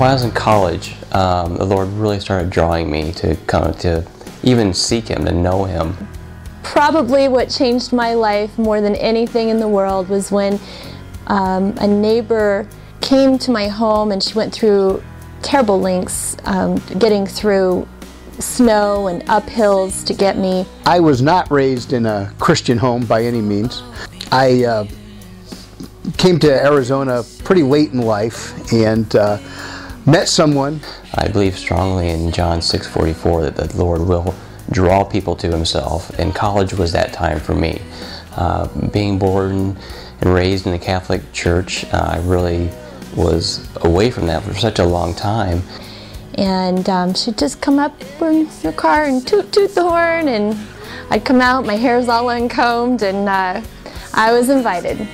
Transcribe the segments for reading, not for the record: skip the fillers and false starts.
While I was in college, the Lord really started drawing me to come to even seek Him, to know Him. Probably what changed my life more than anything in the world was when a neighbor came to my home, and she went through terrible lengths getting through snow and up hills to get me. I was not raised in a Christian home by any means. I came to Arizona pretty late in life and met someone. I believe strongly in John 6:44 that the Lord will draw people to Himself, and college was that time for me. Being born and raised in the Catholic Church, I really was away from that for such a long time. And she'd just come up in the car and toot toot the horn, and I'd come out, my hair's all uncombed, and I was invited.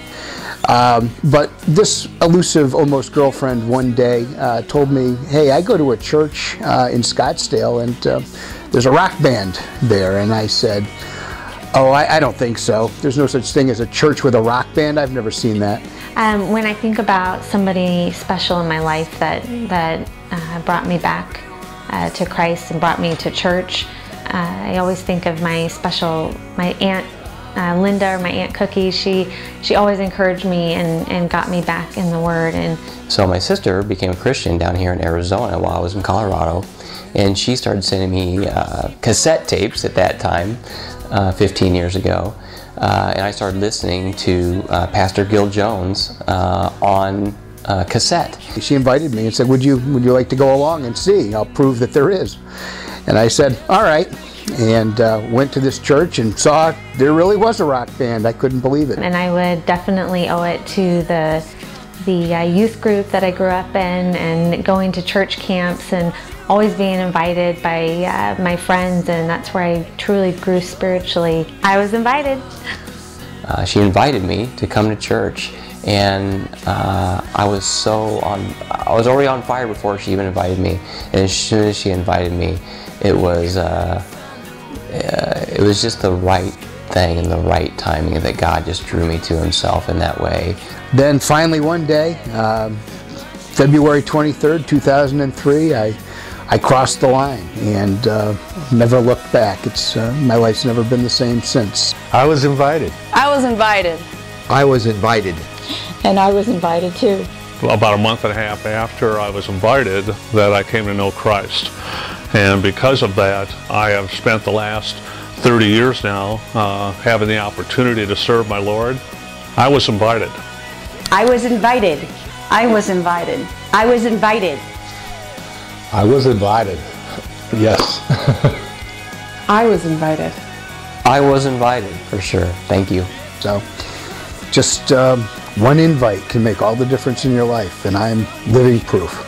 But this elusive almost girlfriend one day told me, hey, I go to a church in Scottsdale, and there's a rock band there. And I said, oh, I don't think so. There's no such thing as a church with a rock band. I've never seen that. When I think about somebody special in my life that brought me back to Christ and brought me to church, I always think of my Aunt Linda, or my Aunt Cookie. She always encouraged me and got me back in the Word. And so my sister became a Christian down here in Arizona while I was in Colorado, and she started sending me cassette tapes at that time, 15 years ago, and I started listening to Pastor Gil Jones on cassette. She invited me and said, would you like to go along and see? I'll prove that there is. And I said, all right. And went to this church and saw there really was a rock band. I couldn't believe it. And I would definitely owe it to the youth group that I grew up in, and going to church camps, and always being invited by my friends, and that's where I truly grew spiritually. I was invited. She invited me to come to church, and I was already on fire before she even invited me. And as soon as she invited me, it was just the right thing and the right timing that God just drew me to Himself in that way. Then finally one day, February 23rd, 2003, I crossed the line and never looked back. My life's never been the same since. I was invited. I was invited. I was invited. And I was invited too. About a month and a half after I was invited, that I came to know Christ. And because of that, I have spent the last 30 years now having the opportunity to serve my Lord. I was invited. I was invited. I was invited. I was invited. I was invited. Yes. I was invited. I was invited, for sure. Thank you. So, just one invite can make all the difference in your life, and I'm living proof.